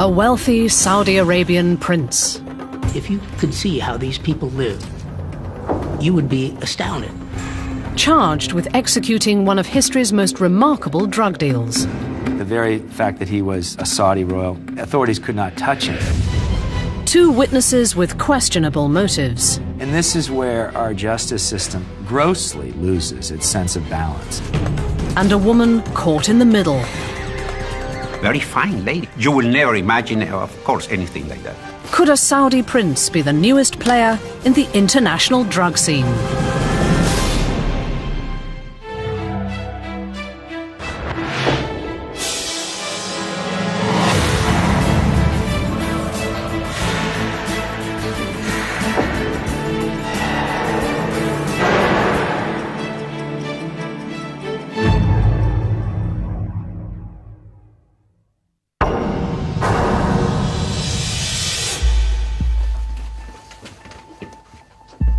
A wealthy Saudi Arabian prince. If you could see how these people live, you would be astounded. Charged with executing one of history's most remarkable drug deals. The very fact that he was a Saudi royal, authorities could not touch him. 2 witnesses with questionable motives. And this is where our justice system grossly loses its sense of balance. And a woman caught in the middle. Very fine lady. You will never imagine, of course, anything like that. Could a Saudi prince be the newest player in the international drug scene?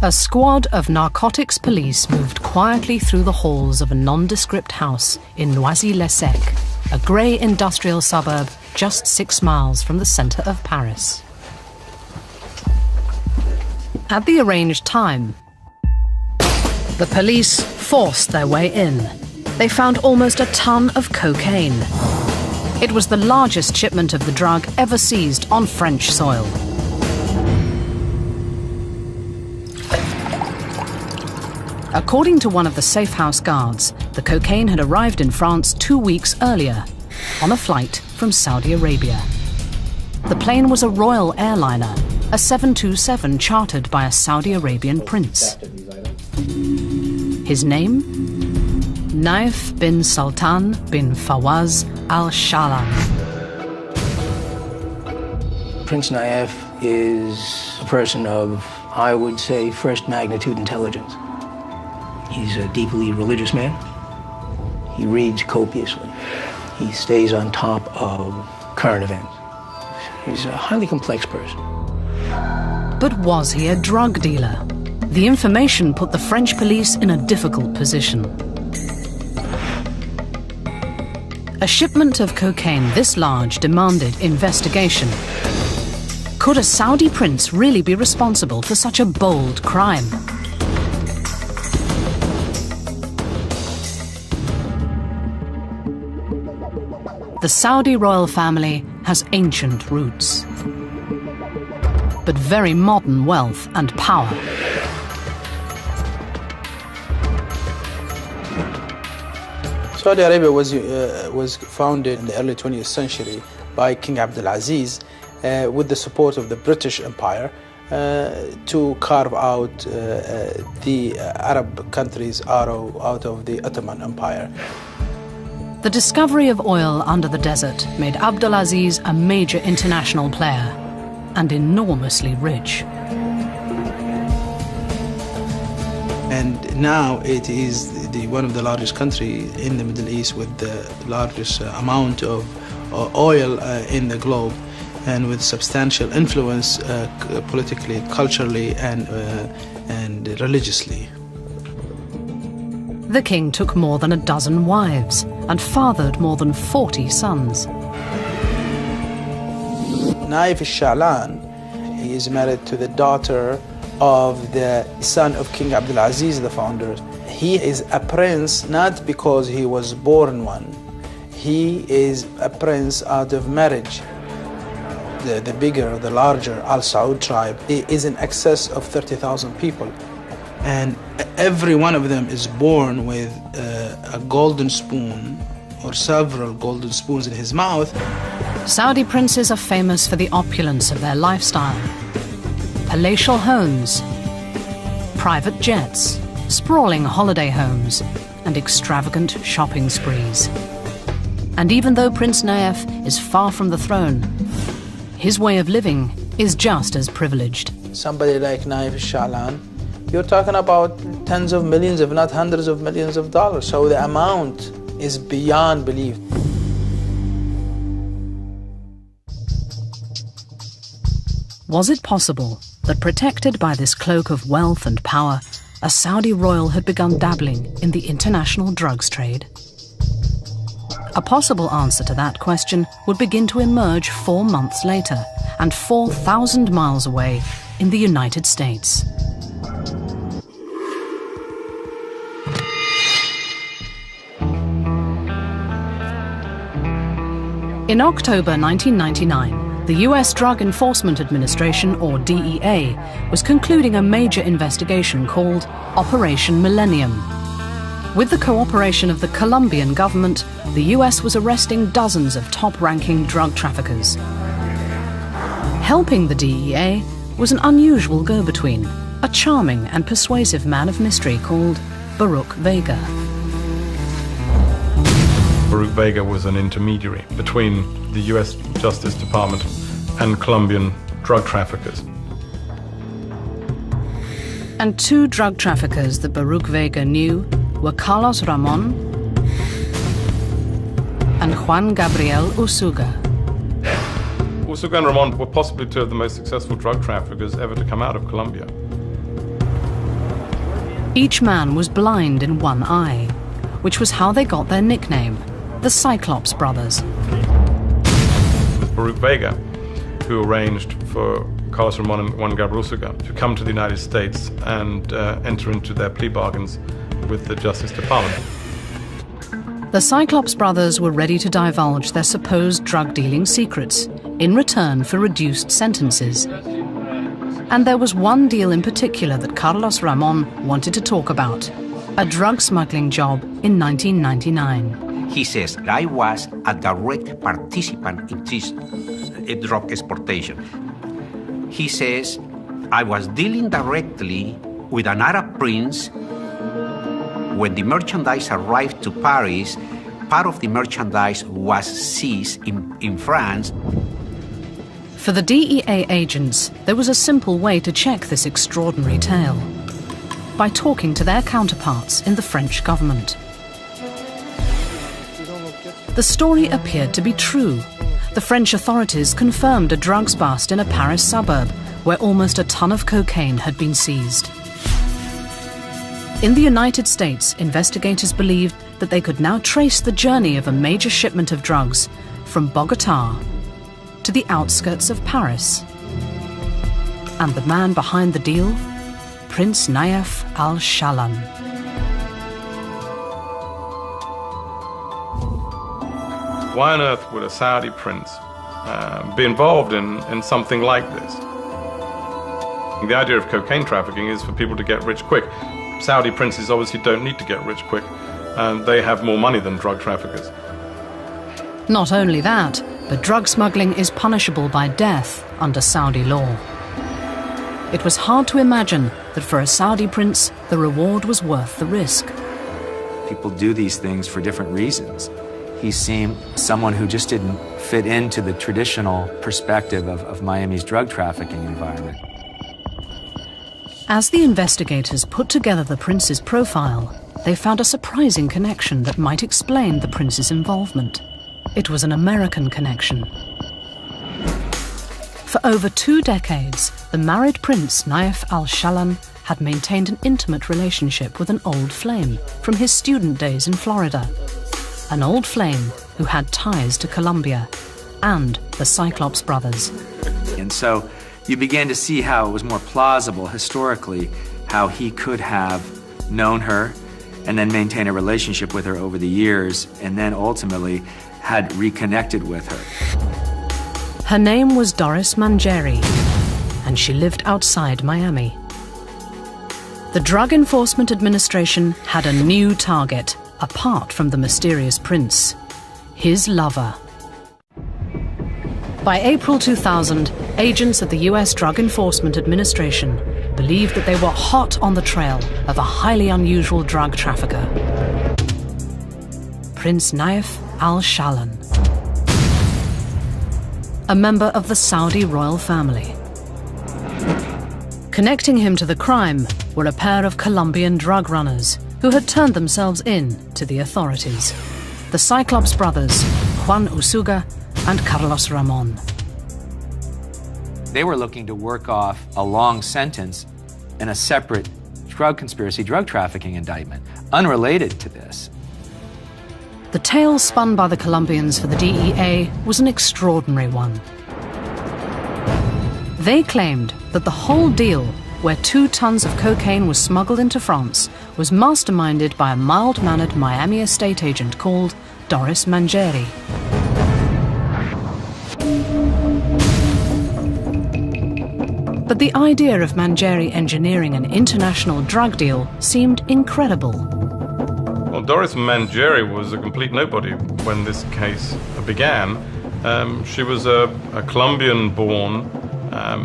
A squad of narcotics police moved quietly through the halls of a nondescript house in Noisy-le-Sec, a grey industrial suburb just 6 miles from the centre of Paris. At the arranged time, the police forced their way in. They found almost a ton of cocaine. It was the largest shipment of the drug ever seized on French soil. According to one of the safe house guards, the cocaine had arrived in France 2 weeks earlier, on a flight from Saudi Arabia. The plane was a royal airliner, a 727 chartered by a Saudi Arabian prince. His name? Naif bin Sultan bin Fawaz al-Shahlan. Prince Naif is a person of, I would say, first magnitude intelligence. He's a deeply religious man. He reads copiously. He stays on top of current events. He's a highly complex person. But was he a drug dealer? The information put the French police in a difficult position. A shipment of cocaine this large demanded investigation. Could a Saudi prince really be responsible for such a bold crime? The Saudi royal family has ancient roots, but very modern wealth and power. Saudi Arabia was founded in the early 20th century by King Abdulaziz with the support of the British Empire to carve out the Arab countries out of the Ottoman Empire. The discovery of oil under the desert made Abdulaziz a major international player and enormously rich. And now it is one of the largest countries in the Middle East with the largest amount of oil in the globe and with substantial influence politically, culturally, and religiously. The king took more than a dozen wives and fathered more than 40 sons. Naif al-Shahlan, he is married to the daughter of the son of King Abdulaziz, the founder. He is a prince not because he was born one. He is a prince out of marriage. The bigger, the larger Al Saud tribe is in excess of 30,000 people. And every one of them is born with a golden spoon or several golden spoons in his mouth. Saudi princes are famous for the opulence of their lifestyle. Palatial homes, private jets, sprawling holiday homes, and extravagant shopping sprees. And even though Prince Naif is far from the throne, his way of living is just as privileged. Somebody like Naif al-Shahlan, you're talking about tens of millions, if not hundreds of millions of dollars. So the amount is beyond belief. Was it possible that, protected by this cloak of wealth and power, a Saudi royal had begun dabbling in the international drugs trade? A possible answer to that question would begin to emerge 4 months later, and 4,000 miles away in the United States. In October 1999, the US Drug Enforcement Administration, or DEA, was concluding a major investigation called Operation Millennium. With the cooperation of the Colombian government, the US was arresting dozens of top-ranking drug traffickers. Helping the DEA was an unusual go-between, a charming and persuasive man of mystery called Baruch Vega. Baruch Vega was an intermediary between the US Justice Department and Colombian drug traffickers. And 2 drug traffickers that Baruch Vega knew were Carlos Ramon and Juan Gabriel Usuga. Usuga and Ramon were possibly 2 of the most successful drug traffickers ever to come out of Colombia. Each man was blind in one eye, which was how they got their nickname, the Cyclops Brothers. It was Baruch Vega who arranged for Carlos Ramon and Juan Gabriel Usuga to come to the United States and enter into their plea bargains with the Justice Department. The Cyclops brothers were ready to divulge their supposed drug-dealing secrets in return for reduced sentences. And there was one deal in particular that Carlos Ramon wanted to talk about, a drug smuggling job in 1999. He says, I was a direct participant in this drug exportation. He says, I was dealing directly with an Arab prince. When the merchandise arrived to Paris, part of the merchandise was seized in France. For the DEA agents, there was a simple way to check this extraordinary tale: by talking to their counterparts in the French government. The story appeared to be true. The French authorities confirmed a drugs bust in a Paris suburb where almost a ton of cocaine had been seized. In the United States, investigators believed that they could now trace the journey of a major shipment of drugs from Bogota to the outskirts of Paris. And the man behind the deal? Prince Nayef al-Shallan. Why on earth would a Saudi prince be involved in something like this? The idea of cocaine trafficking is for people to get rich quick. Saudi princes obviously don't need to get rich quick, and they have more money than drug traffickers. Not only that, but drug smuggling is punishable by death under Saudi law. It was hard to imagine that for a Saudi prince, the reward was worth the risk. People do these things for different reasons. He seemed someone who just didn't fit into the traditional perspective of Miami's drug trafficking environment. As the investigators put together the prince's profile, they found a surprising connection that might explain the prince's involvement. It was an American connection. For over 2 decades, the married Prince Nayef al-Shallan had maintained an intimate relationship with an old flame from his student days in Florida. An old flame who had ties to Colombia and the Cyclops brothers. And so you began to see how it was more plausible historically how he could have known her and then maintained a relationship with her over the years and then ultimately had reconnected with her. Her name was Doris Mangieri, and she lived outside Miami. The Drug Enforcement Administration had a new target, apart from the mysterious prince, his lover. By April 2000, agents at the US Drug Enforcement Administration believed that they were hot on the trail of a highly unusual drug trafficker, Prince Nayef al-Shallan, a member of the Saudi royal family. Connecting him to the crime were a pair of Colombian drug runners who had turned themselves in to the authorities, the Cyclops brothers, Juan Usuga and Carlos Ramon. They were looking to work off a long sentence in a separate drug conspiracy, drug trafficking indictment, unrelated to this. The tale spun by the Colombians for the DEA was an extraordinary one. They claimed that the whole deal, where 2 tons of cocaine was smuggled into France, was masterminded by a mild-mannered Miami estate agent called Doris Mangieri. But the idea of Mangieri engineering an international drug deal seemed incredible. Well, Doris Mangieri was a complete nobody when this case began. She was a Colombian-born,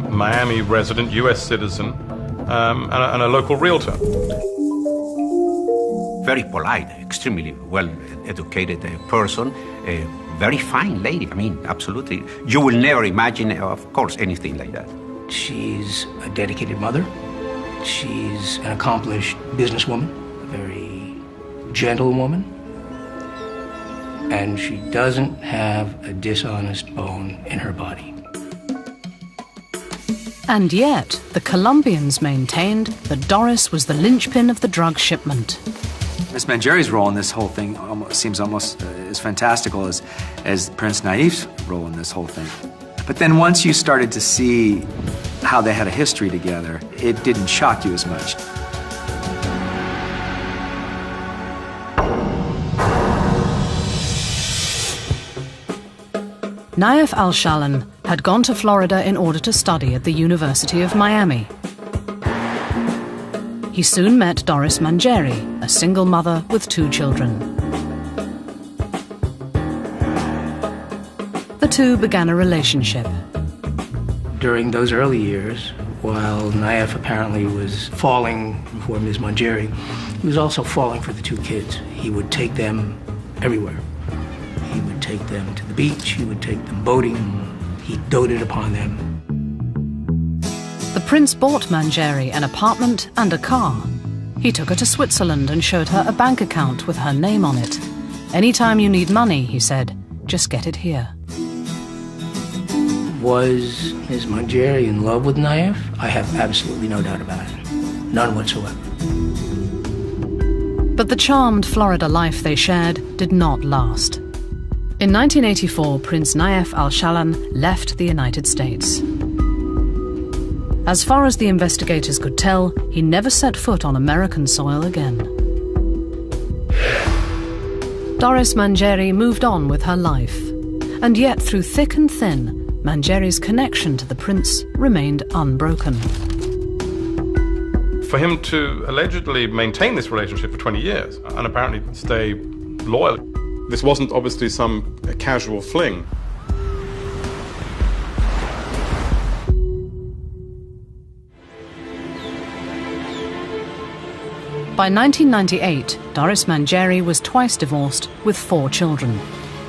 Miami resident, U.S. citizen, and a local realtor. Very polite, extremely well-educated person, a very fine lady. I mean, absolutely. You will never imagine, of course, anything like that. She's a dedicated mother. She's an accomplished businesswoman, a very gentle woman. And she doesn't have a dishonest bone in her body. And yet, the Colombians maintained that Doris was the linchpin of the drug shipment. Miss Mangieri's role in this whole thing seems almost as fantastical as Prince Naif's role in this whole thing. But then once you started to see how they had a history together, it didn't shock you as much. Naif al-Shalan had gone to Florida in order to study at the University of Miami. He soon met Doris Mangieri, a single mother with 2 children. The two began a relationship. During those early years, while Naif apparently was falling for Ms. Mangieri, he was also falling for the 2 kids. He would take them everywhere. He would take them to the beach, he would take them boating, he doted upon them. The prince bought Mangieri an apartment and a car. He took her to Switzerland and showed her a bank account with her name on it. Anytime you need money, he said, just get it here. Was Ms. Mangieri in love with Naif? I have absolutely no doubt about it. None whatsoever. But the charmed Florida life they shared did not last. In 1984, Prince Naif al-Shalan left the United States. As far as the investigators could tell, he never set foot on American soil again. Doris Mangieri moved on with her life. And yet, through thick and thin, Mangieri's connection to the prince remained unbroken. For him to allegedly maintain this relationship for 20 years and apparently stay loyal, this wasn't obviously some casual fling. By 1998, Doris Mangieri was twice divorced with 4 children.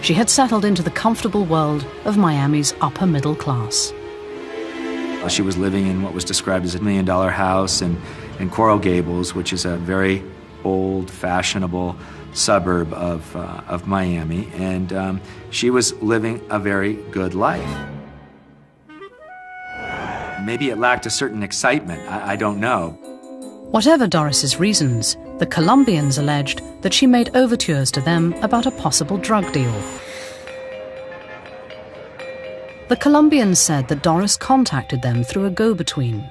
She had settled into the comfortable world of Miami's upper middle class. She was living in what was described as $1 million house in Coral Gables, which is a very old, fashionable suburb of Miami, and she was living a very good life. Maybe it lacked a certain excitement, I don't know. Whatever Doris's reasons, the Colombians alleged that she made overtures to them about a possible drug deal. The Colombians said that Doris contacted them through a go-between,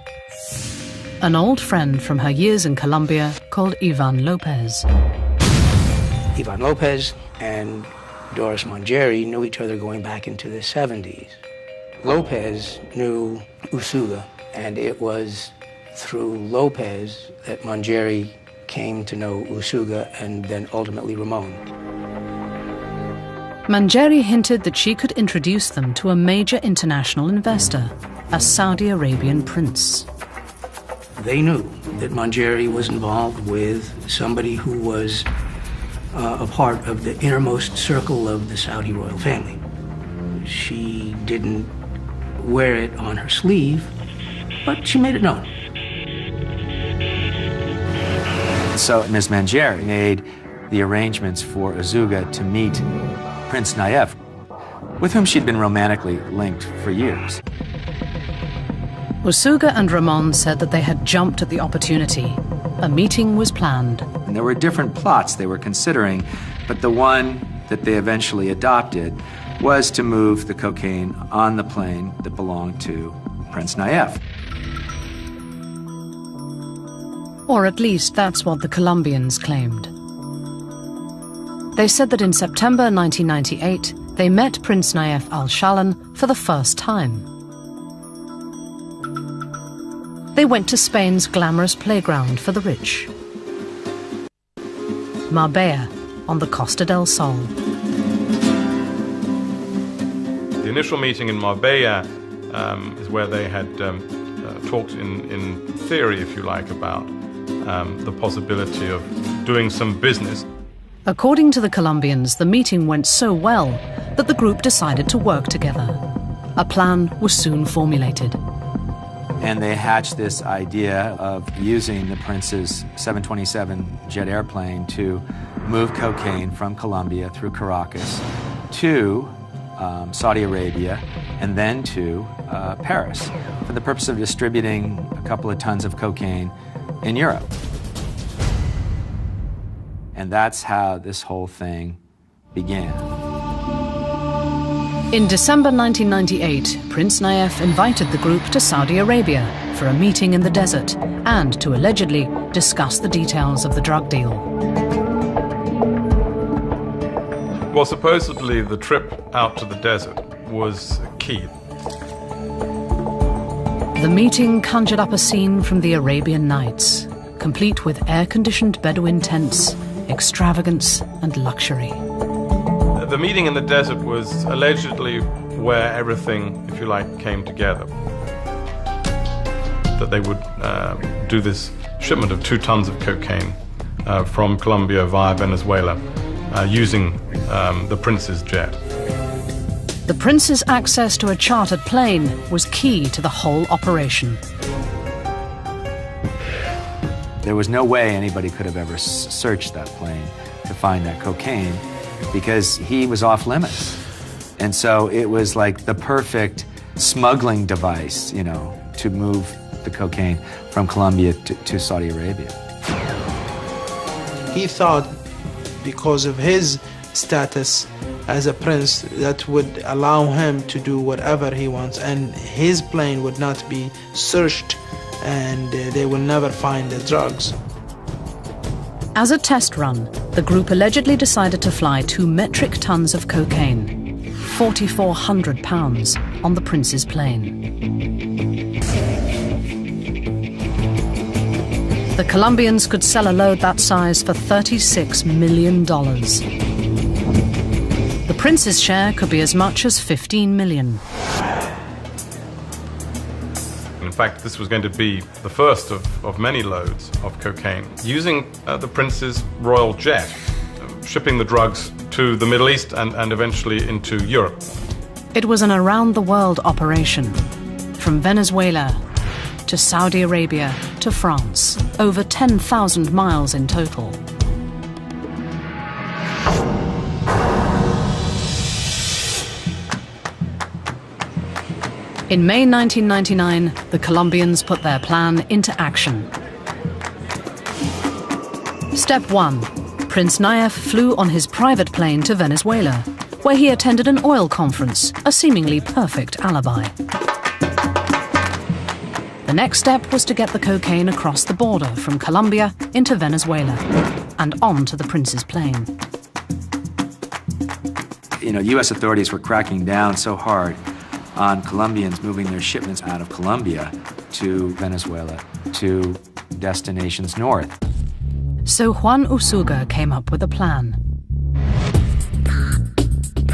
an old friend from her years in Colombia called Ivan Lopez. Ivan Lopez and Doris Mangieri knew each other going back into the 70s. Lopez knew Usuga, and it was through Lopez that Mangieri came to know Usuga and then ultimately Ramon. Mangieri hinted that she could introduce them to a major international investor, a Saudi Arabian prince. They knew that Mangieri was involved with somebody who was a part of the innermost circle of the Saudi royal family. She didn't wear it on her sleeve, but she made it known. So Ms. Mangieri made the arrangements for Usuga to meet Prince Naif, with whom she'd been romantically linked for years. Usuga and Ramon said that they had jumped at the opportunity. A meeting was planned. And there were different plots they were considering, but the one that they eventually adopted was to move the cocaine on the plane that belonged to Prince Nayef. Or at least that's what the Colombians claimed. They said that in September 1998, they met Prince Nayef al-Shallan for the first time. They went to Spain's glamorous playground for the rich, Marbella, on the Costa del Sol. The initial meeting in Marbella is where they had talked in theory, if you like, about the possibility of doing some business. According to the Colombians, the meeting went so well that the group decided to work together. A plan was soon formulated. And they hatched this idea of using the Prince's 727 jet airplane to move cocaine from Colombia through Caracas to Saudi Arabia and then to Paris for the purpose of distributing a couple of tons of cocaine in Europe. And that's how this whole thing began. In December 1998, Prince Nayef invited the group to Saudi Arabia for a meeting in the desert and to allegedly discuss the details of the drug deal. Well, supposedly the trip out to the desert was key. The meeting conjured up a scene from the Arabian Nights, complete with air-conditioned Bedouin tents, extravagance and luxury. The meeting in the desert was allegedly where everything, if you like, came together. That they would do this shipment of 2 tons of cocaine from Colombia via Venezuela using the Prince's jet. The Prince's access to a chartered plane was key to the whole operation. There was no way anybody could have ever searched that plane to find that cocaine because he was off limits. And so it was like the perfect smuggling device, you know, to move the cocaine from Colombia to Saudi Arabia. He thought because of his status as a prince that would allow him to do whatever he wants, and his plane would not be searched and they will never find the drugs. As a test run, the group allegedly decided to fly 2 metric tons of cocaine, 4,400 pounds, on the Prince's plane. The Colombians could sell a load that size for $36 million. The Prince's share could be as much as $15 million. In fact, this was going to be the first of many loads of cocaine, using the Prince's royal jet, shipping the drugs to the Middle East and eventually into Europe. It was an around-the-world operation, from Venezuela to Saudi Arabia to France, over 10,000 miles in total. In May 1999, the Colombians put their plan into action. Step 1. Prince Nayef flew on his private plane to Venezuela, where he attended an oil conference, a seemingly perfect alibi. The next step was to get the cocaine across the border from Colombia into Venezuela and onto the Prince's plane. You know, U.S. authorities were cracking down so hard on Colombians moving their shipments out of Colombia to Venezuela, to destinations north. So Juan Usuga came up with a plan.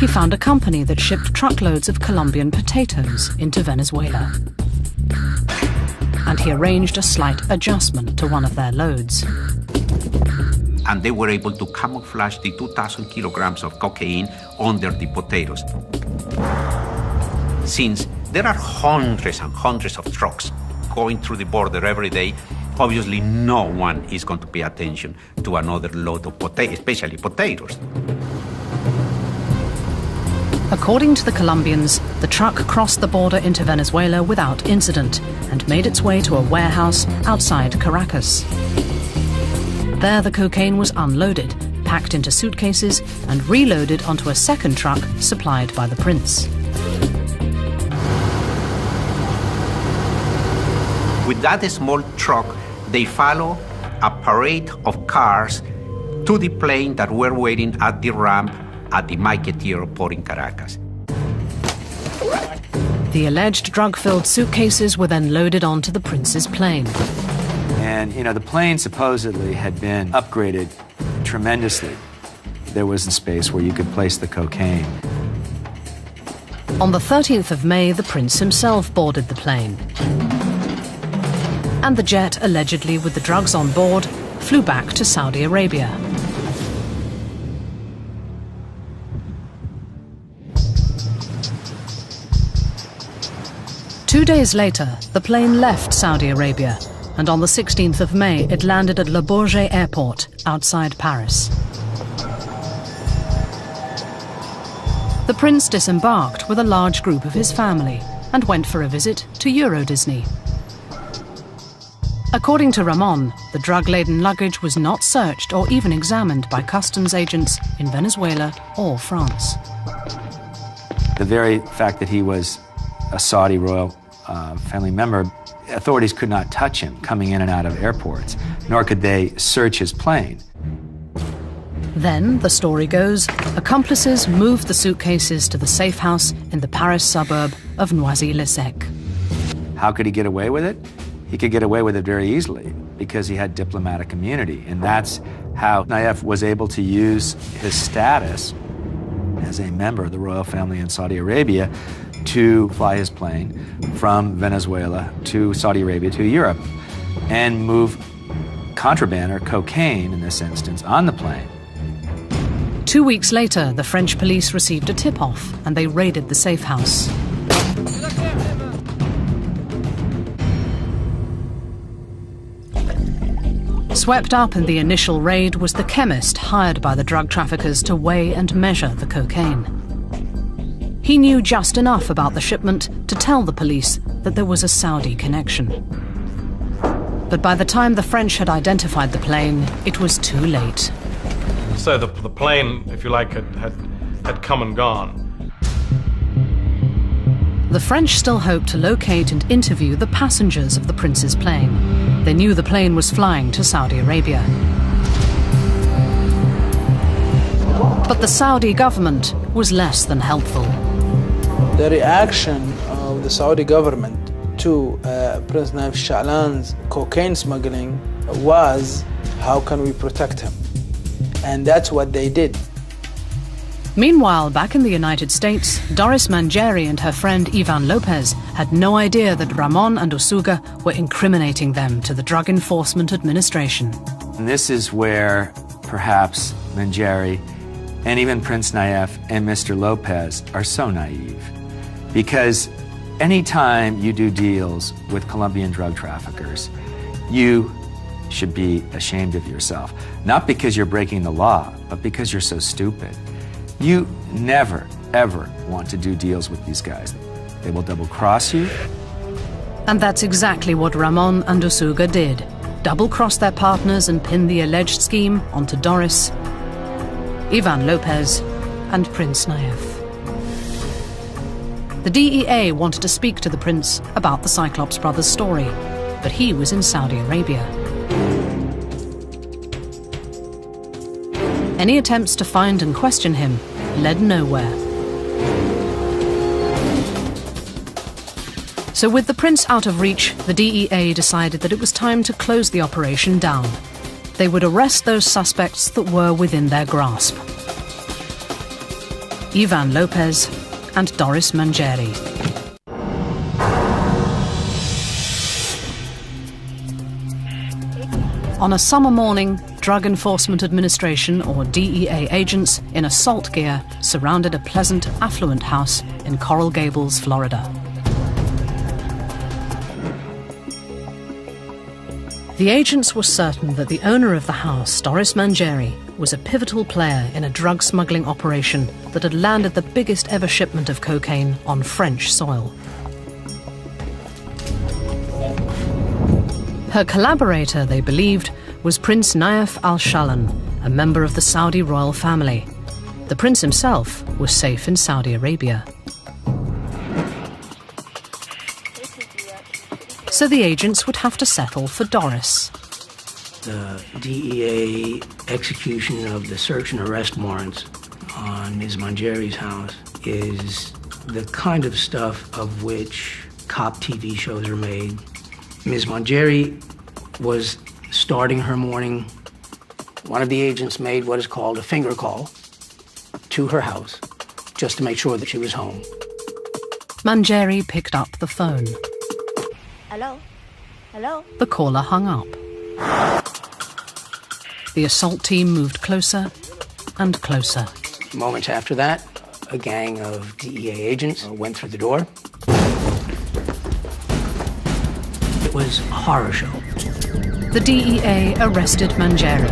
He found a company that shipped truckloads of Colombian potatoes into Venezuela. And he arranged a slight adjustment to one of their loads. And they were able to camouflage the 2,000 kilograms of cocaine under the potatoes. Since there are hundreds and hundreds of trucks going through the border every day, obviously no one is going to pay attention to another load of potatoes, especially potatoes. According to the Colombians, the truck crossed the border into Venezuela without incident and made its way to a warehouse outside Caracas. There the cocaine was unloaded packed into suitcases and reloaded onto a second truck supplied by the prince. With that small truck, they follow a parade of cars to the plane that were waiting at the ramp at the Maiquetía airport in Caracas. The alleged drug-filled suitcases were then loaded onto the prince's plane. And, the plane supposedly had been upgraded tremendously. There was a space where you could place the cocaine. On the 13th of May, the prince himself boarded the plane. And the jet, allegedly with the drugs on board, flew back to Saudi Arabia. Two days later, the plane left Saudi Arabia, and on the 16th of May, it landed at Le Bourget airport outside Paris. The prince disembarked with a large group of his family and went for a visit to Euro Disney. According to Ramon, the drug-laden luggage was not searched or even examined by customs agents in Venezuela or France. The very fact that he was a Saudi royal family member, authorities could not touch him coming in and out of airports, nor could they search his plane. Then, the story goes, accomplices moved the suitcases to the safe house in the Paris suburb of Noisy-le-Sec. How could he get away with it? He could get away with it very easily because he had diplomatic immunity, and that's how Naif was able to use his status as a member of the royal family in Saudi Arabia to fly his plane from Venezuela to Saudi Arabia to Europe and move contraband, or cocaine in this instance, on the plane. 2 weeks later, the French police received a tip-off and they raided the safe house. Swept up in the initial raid was the chemist hired by the drug traffickers to weigh and measure the cocaine. He knew just enough about the shipment to tell the police that there was a Saudi connection. But by the time the French had identified the plane, it was too late. So the plane, if you like, had come and gone. The French still hoped to locate and interview the passengers of the prince's plane. They knew the plane was flying to Saudi Arabia. But the Saudi government was less than helpful. The reaction of the Saudi government to Prince Naif Sha'lan's cocaine smuggling was, how can we protect him? And that's what they did. Meanwhile, back in the United States, Doris Mangieri and her friend Ivan Lopez had no idea that Ramon and Usuga were incriminating them to the Drug Enforcement Administration. And this is where perhaps Mangieri and even Prince Naif and Mr. Lopez are so naive. Because anytime you do deals with Colombian drug traffickers, you should be ashamed of yourself. Not because you're breaking the law, but because you're so stupid. You never, ever want to do deals with these guys. They will double-cross you. And that's exactly what Ramon and Usuga did. Double-cross their partners and pin the alleged scheme onto Doris, Ivan Lopez, and Prince Naif. The DEA wanted to speak to the prince about the Cyclops brothers' story, but he was in Saudi Arabia. Any attempts to find and question him led nowhere. So with the prince out of reach, the DEA decided that it was time to close the operation down. They would arrest those suspects that were within their grasp. Ivan Lopez and Doris Mangieri. On a summer morning, Drug Enforcement Administration, or DEA agents, in assault gear, surrounded a pleasant, affluent house in Coral Gables, Florida. The agents were certain that the owner of the house, Doris Mangieri, was a pivotal player in a drug smuggling operation that had landed the biggest ever shipment of cocaine on French soil. Her collaborator, they believed, was Prince Naif Al Sha'lan, a member of the Saudi royal family. The prince himself was safe in Saudi Arabia. So the agents would have to settle for Doris. The DEA execution of the search and arrest warrants on Ms. Manjeri's house is the kind of stuff of which cop TV shows are made. Ms. Manjeri was starting her morning. One of the agents made what is called a finger call to her house just to make sure that she was home. Manjeri picked up the phone. Hello? Hello? The caller hung up. The assault team moved closer and closer. Moments after that, a gang of DEA agents went through the door. It was a horror show. The DEA arrested Manjeri.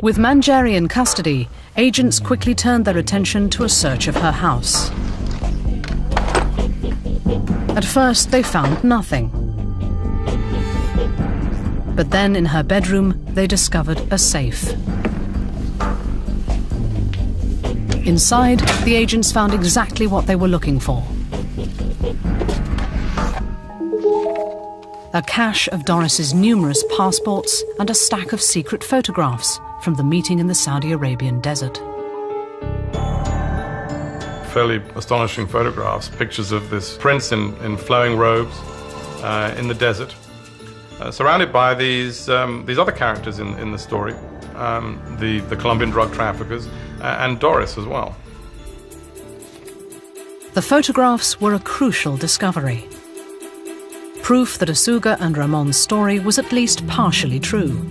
With Manjeri in custody, agents quickly turned their attention to a search of her house. At first, they found nothing. But then, in her bedroom, they discovered a safe. Inside, the agents found exactly what they were looking for. A cache of Doris's numerous passports and a stack of secret photographs from the meeting in the Saudi Arabian desert. Fairly astonishing photographs, pictures of this prince in flowing robes in the desert, surrounded by these other characters in the story, the Colombian drug traffickers, and Doris as well. The photographs were a crucial discovery. Proof that Asuga and Ramon's story was at least partially true.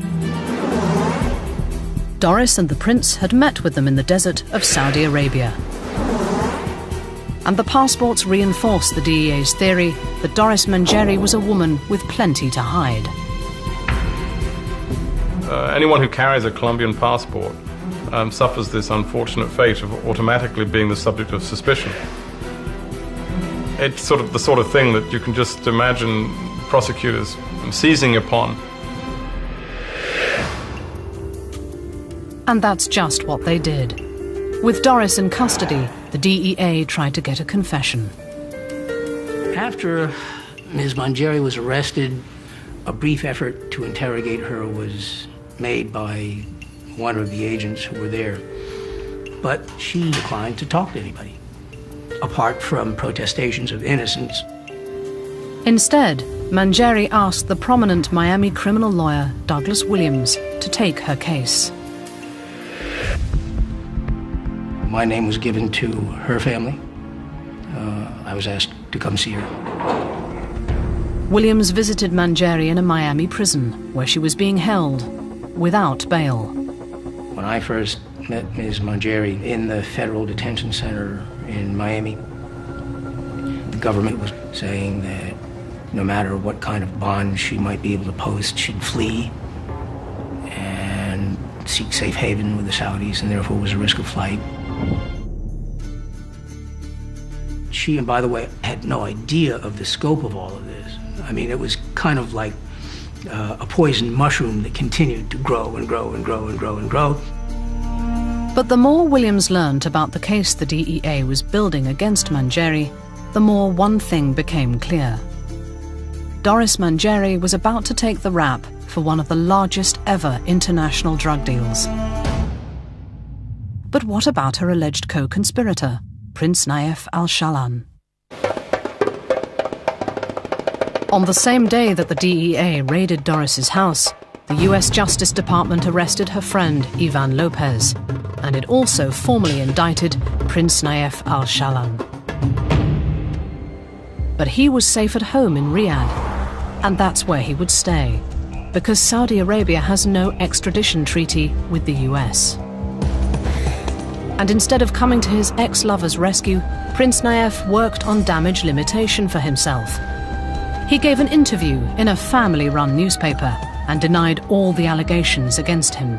Doris and the prince had met with them in the desert of Saudi Arabia. And the passports reinforced the DEA's theory that Doris Manjeri was a woman with plenty to hide. Anyone who carries a Colombian passport suffers this unfortunate fate of automatically being the subject of suspicion. It's sort of the sort of thing that you can just imagine prosecutors seizing upon. And that's just what they did. With Doris in custody, the DEA tried to get a confession. After Ms. Manjeri was arrested, a brief effort to interrogate her was made by one of the agents who were there. But she declined to talk to anybody, apart from protestations of innocence. Instead, Manjeri asked the prominent Miami criminal lawyer Douglas Williams to take her case. My name was given to her family. I was asked to come see her. Williams visited Manjeri in a Miami prison where she was being held without bail. When I first met Ms. Manjeri in the federal detention center in Miami, the government was saying that no matter what kind of bond she might be able to post, she'd flee and seek safe haven with the Saudis, and therefore was a risk of flight. She, and by the way, had no idea of the scope of all of this. I mean, it was kind of like a poisoned mushroom that continued to grow and grow and grow and grow and grow. But the more Williams learned about the case the DEA was building against Manjeri, the more one thing became clear. Doris Manjeri was about to take the rap for one of the largest ever international drug deals. But what about her alleged co-conspirator, Prince Naif al-Shalan? On the same day that the DEA raided Doris's house, the US Justice Department arrested her friend Ivan Lopez, and it also formally indicted Prince Naif al-Shalan. But he was safe at home in Riyadh, and that's where he would stay, because Saudi Arabia has no extradition treaty with the US. And instead of coming to his ex-lover's rescue, Prince Naif worked on damage limitation for himself. He gave an interview in a family-run newspaper and denied all the allegations against him.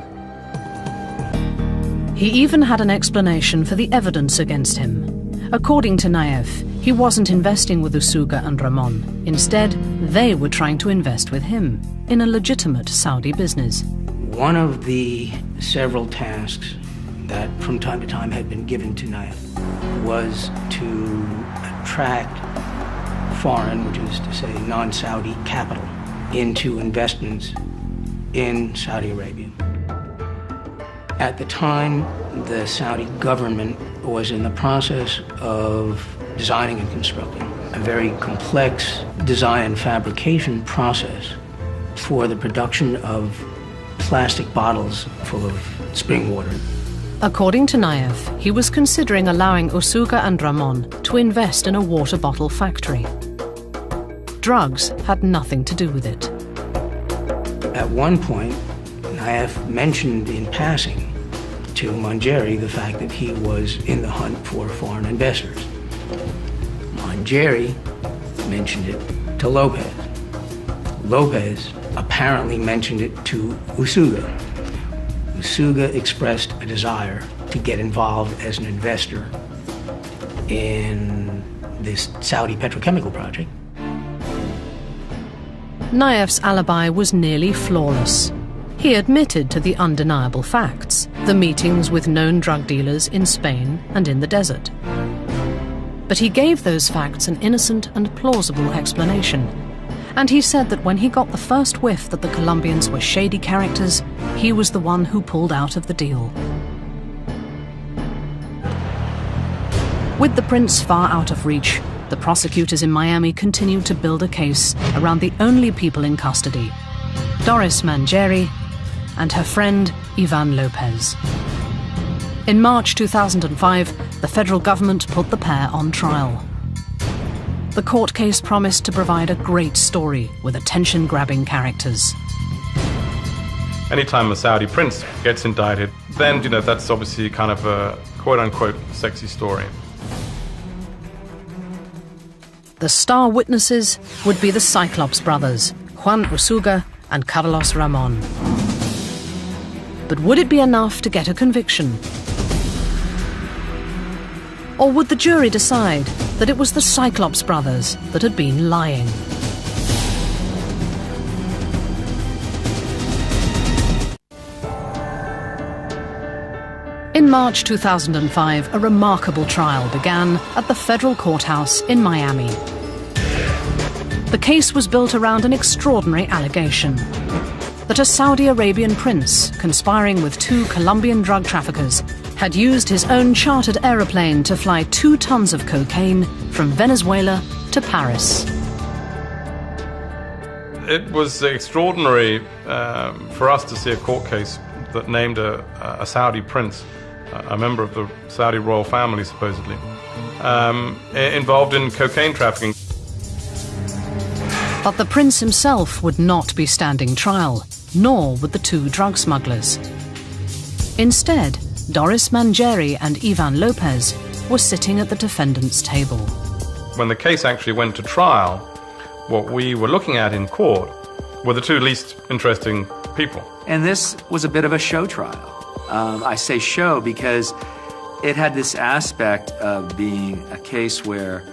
He even had an explanation for the evidence against him, According to Naif, he wasn't investing with Usuga and Ramon. Instead, they were trying to invest with him in a legitimate Saudi business. One of the several tasks that from time to time had been given to Naif was to attract foreign, which is to say non-Saudi capital, into investments in Saudi Arabia. At the time, the Saudi government was in the process of designing and constructing a very complex design and fabrication process for the production of plastic bottles full of spring water. According to Naif, he was considering allowing Usuga and Ramon to invest in a water bottle factory. Drugs had nothing to do with it. At one point, Naif mentioned in passing to Manjeri the fact that he was in the hunt for foreign investors. Manjeri mentioned it to Lopez. Lopez apparently mentioned it to Usuga. Usuga expressed a desire to get involved as an investor in this Saudi petrochemical project. Naif's alibi was nearly flawless. He admitted to the undeniable facts, the meetings with known drug dealers in Spain and in the desert. But he gave those facts an innocent and plausible explanation. And he said that when he got the first whiff that the Colombians were shady characters, he was the one who pulled out of the deal. With the prince far out of reach, the prosecutors in Miami continued to build a case around the only people in custody, Doris Manjeri and her friend Ivan Lopez. In March 2005, the federal government put the pair on trial. The court case promised to provide a great story with attention-grabbing characters. Anytime a Saudi prince gets indicted, then, that's obviously kind of a quote-unquote sexy story. The star witnesses would be the Cyclops brothers, Juan Usuga and Carlos Ramon. But would it be enough to get a conviction? Or would the jury decide that it was the Cyclops brothers that had been lying? In March 2005, a remarkable trial began at the federal courthouse in Miami. The case was built around an extraordinary allegation that a Saudi Arabian prince, conspiring with two Colombian drug traffickers, had used his own chartered aeroplane to fly 2 tons of cocaine from Venezuela to Paris. It was extraordinary for us to see a court case that named a Saudi prince, a member of the Saudi royal family supposedly, involved in cocaine trafficking. But the prince himself would not be standing trial, nor would the 2 drug smugglers. Instead, Doris Manjeri and Ivan Lopez were sitting at the defendant's table. When the case actually went to trial, what we were looking at in court were the 2 least interesting people. And this was a bit of a show trial. I say show because it had this aspect of being a case where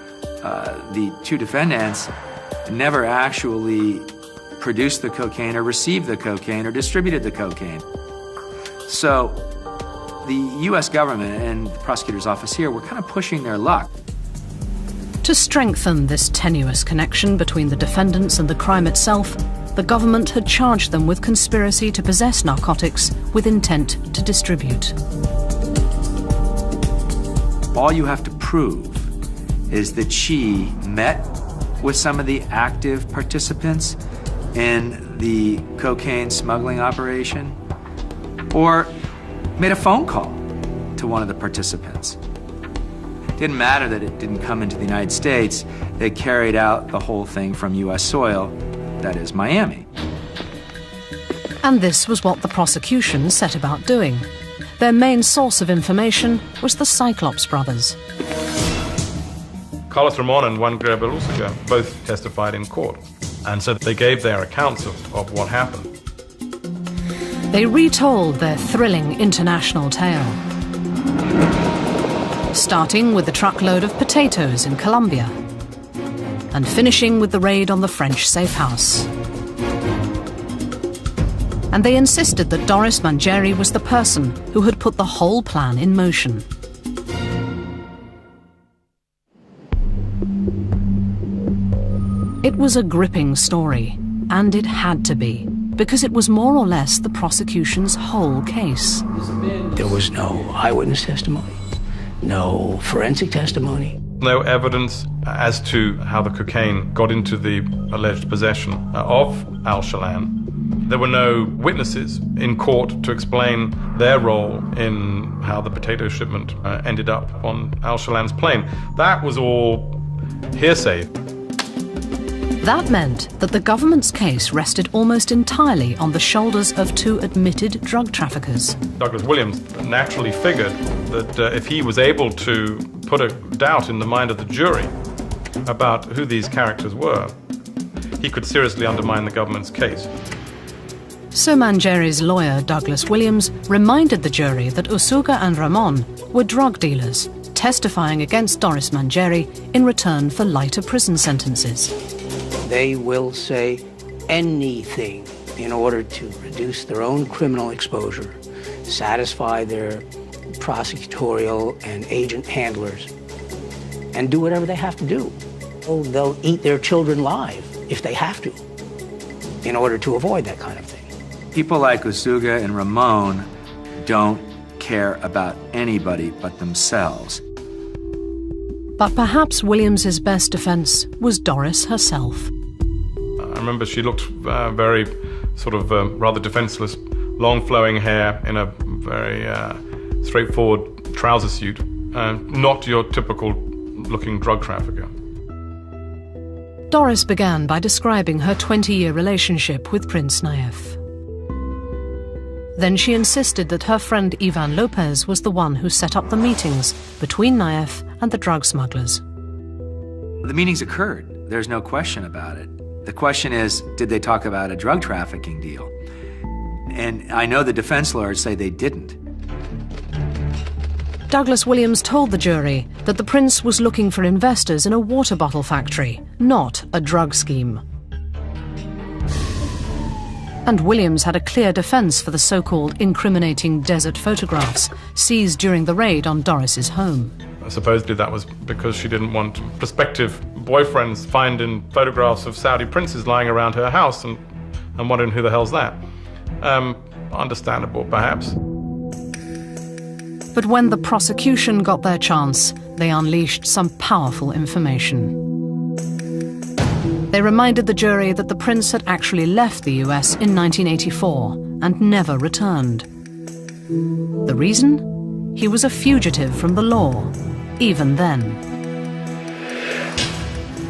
the 2 defendants never actually produced the cocaine or received the cocaine or distributed the cocaine. So the U.S. government and the prosecutor's office here were kind of pushing their luck. To strengthen this tenuous connection between the defendants and the crime itself, the government had charged them with conspiracy to possess narcotics with intent to distribute. All you have to prove is that she met with some of the active participants in the cocaine smuggling operation or made a phone call to one of the participants. It didn't matter that it didn't come into the United States. They carried out the whole thing from U.S. soil, that is Miami. And this was what the prosecution set about doing. Their main source of information was the Cyclops brothers. Carlos Ramon and Juan Gabriel Usuga both testified in court, and so they gave their accounts of what happened. They retold their thrilling international tale. starting with the truckload of potatoes in Colombia and finishing with the raid on the French safe house. And they insisted that Doris Mangieri was the person who had put the whole plan in motion. It was a gripping story, and it had to be, because it was more or less the prosecution's whole case. There was no eyewitness testimony, no forensic testimony. No evidence as to how the cocaine got into the alleged possession of Al-Shalan. There were no witnesses in court to explain their role in how the potato shipment ended up on Al-Shalan's plane. That was all hearsay. That meant that the government's case rested almost entirely on the shoulders of two admitted drug traffickers. Douglas Williams naturally figured that if he was able to put a doubt in the mind of the jury about who these characters were, he could seriously undermine the government's case. So Mangieri's lawyer, Douglas Williams, reminded the jury that Usuga and Ramon were drug dealers, testifying against Doris Mangieri in return for lighter prison sentences. They will say anything in order to reduce their own criminal exposure, satisfy their prosecutorial and agent handlers, and do whatever they have to do. Oh, they'll eat their children live if they have to, in order to avoid that kind of thing. People like Usuga and Ramon don't care about anybody but themselves. But perhaps Williams's best defense was Doris herself. I remember she looked very sort of rather defenseless, long flowing hair in a very straightforward trouser suit, not your typical looking drug trafficker. Doris began by describing her 20-year relationship with Prince Naif. Then she insisted that her friend Ivan Lopez was the one who set up the meetings between Naif and the drug smugglers. The meetings occurred. There's no question about it. The question is, did they talk about a drug trafficking deal? And I know the defense lawyers say they didn't. Douglas Williams told the jury that the prince was looking for investors in a water bottle factory, not a drug scheme. And Williams had a clear defense for the so-called incriminating desert photographs seized during the raid on Doris's home. Supposedly that was because she didn't want prospective boyfriends finding photographs of Saudi princes lying around her house and wondering who the hell's that. Understandable, perhaps. But when the prosecution got their chance, they unleashed some powerful information. They reminded the jury that the prince had actually left the US in 1984 and never returned. The reason? He was a fugitive from the law, even then.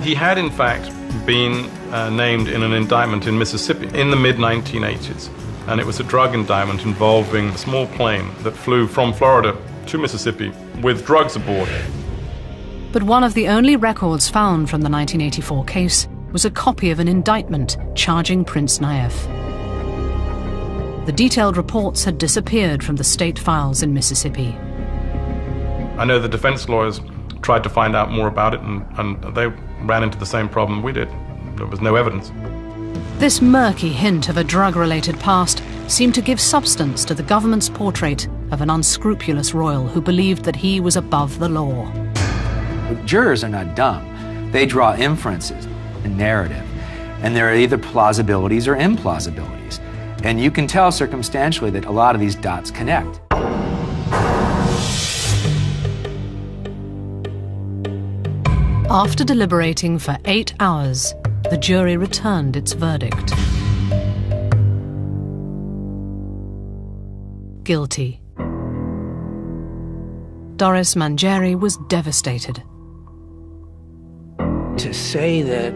He had, in fact, been named in an indictment in Mississippi in the mid-1980s. And it was a drug indictment involving a small plane that flew from Florida to Mississippi with drugs aboard. But one of the only records found from the 1984 case was a copy of an indictment charging Prince Naif. The detailed reports had disappeared from the state files in Mississippi. I know the defense lawyers tried to find out more about it, and they ran into the same problem we did. There was no evidence. This murky hint of a drug-related past seemed to give substance to the government's portrait of an unscrupulous royal who believed that he was above the law. Jurors are not dumb. They draw inferences and narrative, and there are either plausibilities or implausibilities. And you can tell circumstantially that a lot of these dots connect. After deliberating for 8 hours, the jury returned its verdict. Guilty. Doris Mangieri was devastated. To say that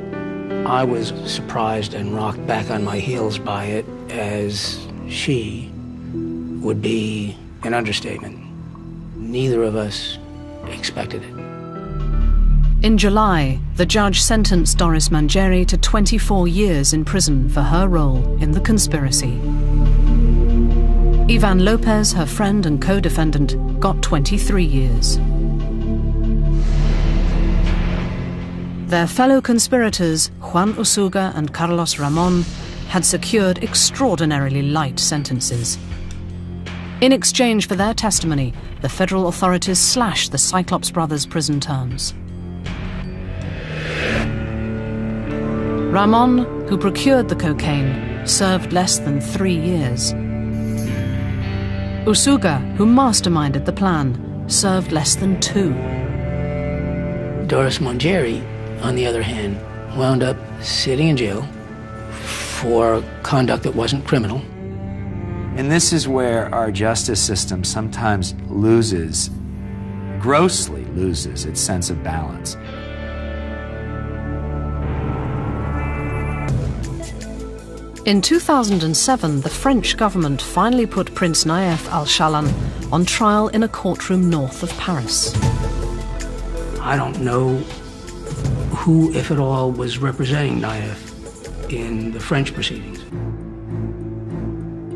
I was surprised and rocked back on my heels by it as she would be an understatement. Neither of us expected it. In July, the judge sentenced Doris Mangieri to 24 years in prison for her role in the conspiracy. Ivan Lopez, her friend and co-defendant, got 23 years. Their fellow conspirators, Juan Usuga and Carlos Ramon, had secured extraordinarily light sentences. In exchange for their testimony, the federal authorities slashed the Cyclops brothers' prison terms. Ramon, who procured the cocaine, served less than 3 years. Usuga, who masterminded the plan, served less than 2. Doris Mongeri, on the other hand, wound up sitting in jail for conduct that wasn't criminal. And this is where our justice system sometimes grossly loses its sense of balance. In 2007, the French government finally put Prince Naïef Al-Chalan on trial in a courtroom north of Paris. I don't know who, if at all, was representing Naïef in the French proceedings.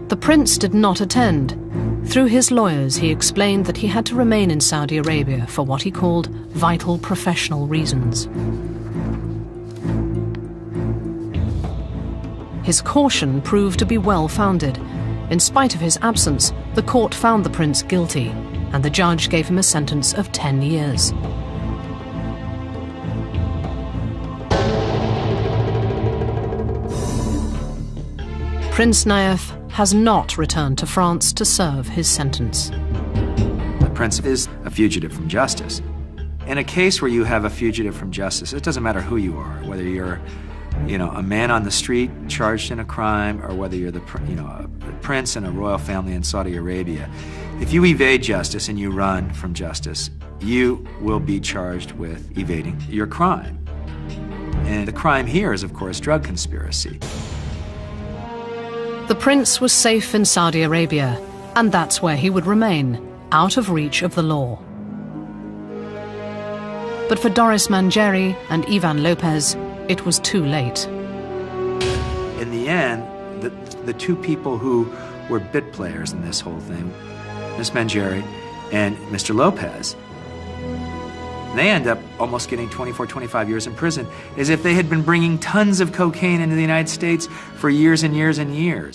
The prince did not attend. Through his lawyers, he explained that he had to remain in Saudi Arabia for what he called vital professional reasons. His caution proved to be well-founded. In spite of his absence, the court found the prince guilty, and the judge gave him a sentence of 10 years. Prince Naïef has not returned to France to serve his sentence. The prince is a fugitive from justice. In a case where you have a fugitive from justice, it doesn't matter who you are, whether you're a man on the street charged in a crime, or whether you're a prince in a royal family in Saudi Arabia. If you evade justice and you run from justice, you will be charged with evading your crime. And the crime here is, of course, drug conspiracy. The prince was safe in Saudi Arabia, and that's where he would remain, out of reach of the law. But for Doris Mongeri and Ivan Lopez, it was too late. In the end, the two people who were bit players in this whole thing, Miss Mongeri and Mr. Lopez, they end up almost getting 24, 25 years in prison, as if they had been bringing tons of cocaine into the United States for years and years and years.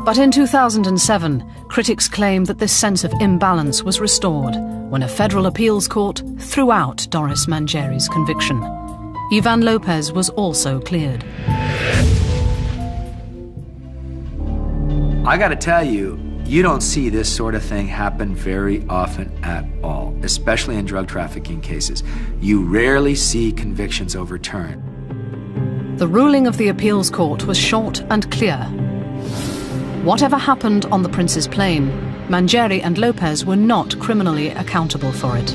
But in 2007, critics claimed that this sense of imbalance was restored when a federal appeals court threw out Doris Mongeri's conviction. Ivan Lopez was also cleared. I gotta tell you, you don't see this sort of thing happen very often at all, especially in drug trafficking cases. You rarely see convictions overturned. The ruling of the appeals court was short and clear. Whatever happened on the prince's plane, Mongeri and Lopez were not criminally accountable for it.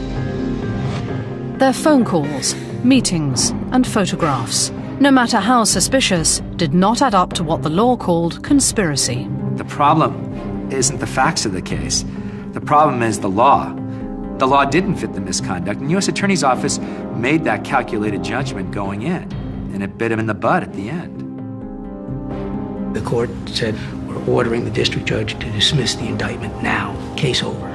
Their phone calls, meetings, and photographs, no matter how suspicious, did not add up to what the law called conspiracy. The problem isn't the facts of the case. The problem is the law. The law didn't fit the misconduct, and the U.S. Attorney's Office made that calculated judgment going in, and it bit him in the butt at the end. The court said, we're ordering the district judge to dismiss the indictment now. Case over.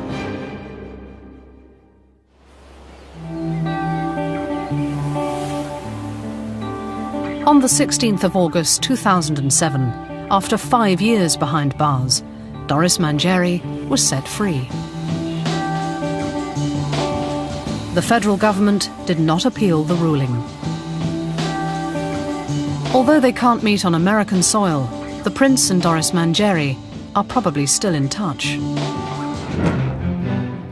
On the 16th of August 2007, after 5 years behind bars, Doris Mongeri was set free. The federal government did not appeal the ruling. Although they can't meet on American soil, the prince and Doris Mongeri are probably still in touch.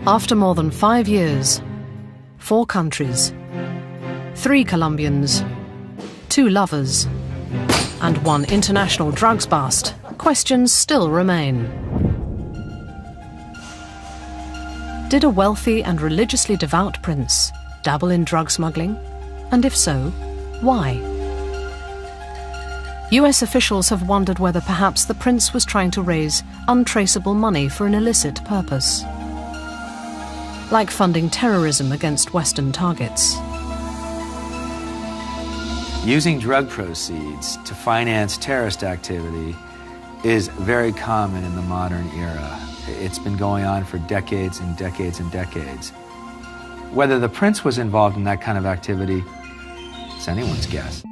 After more than 5 years, 4 countries, 3 Colombians, 2 lovers, and 1 international drugs bust, questions still remain. Did a wealthy and religiously devout prince dabble in drug smuggling? And if so, why? US officials have wondered whether perhaps the prince was trying to raise untraceable money for an illicit purpose, like funding terrorism against Western targets. Using drug proceeds to finance terrorist activity is very common in the modern era. It's been going on for decades and decades and decades. Whether the prince was involved in that kind of activity, It's anyone's guess.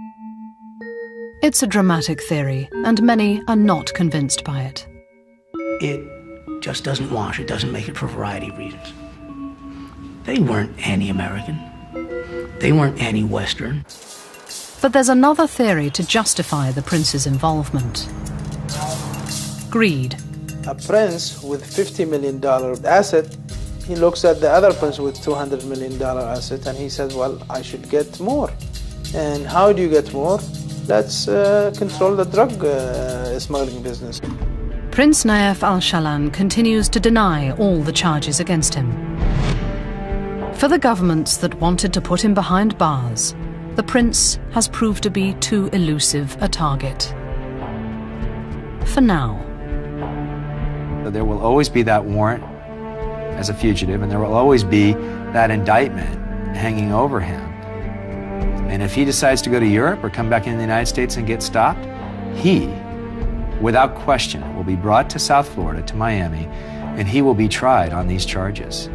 It's a dramatic theory, and many are not convinced by it. It just doesn't wash. It doesn't make it for a variety of reasons. They weren't anti-American. They weren't anti-Western. But there's another theory to justify the prince's involvement. Greed. A prince with $50 million asset, he looks at the other prince with $200 million asset and he says, well, I should get more. And how do you get more? Let's control the drug smuggling business. Prince Nayef al-Shallan continues to deny all the charges against him. For the governments that wanted to put him behind bars, the prince has proved to be too elusive a target. For now. There will always be that warrant as a fugitive, and there will always be that indictment hanging over him. And if he decides to go to Europe or come back into the United States and get stopped, he, without question, will be brought to South Florida, to Miami, and he will be tried on these charges.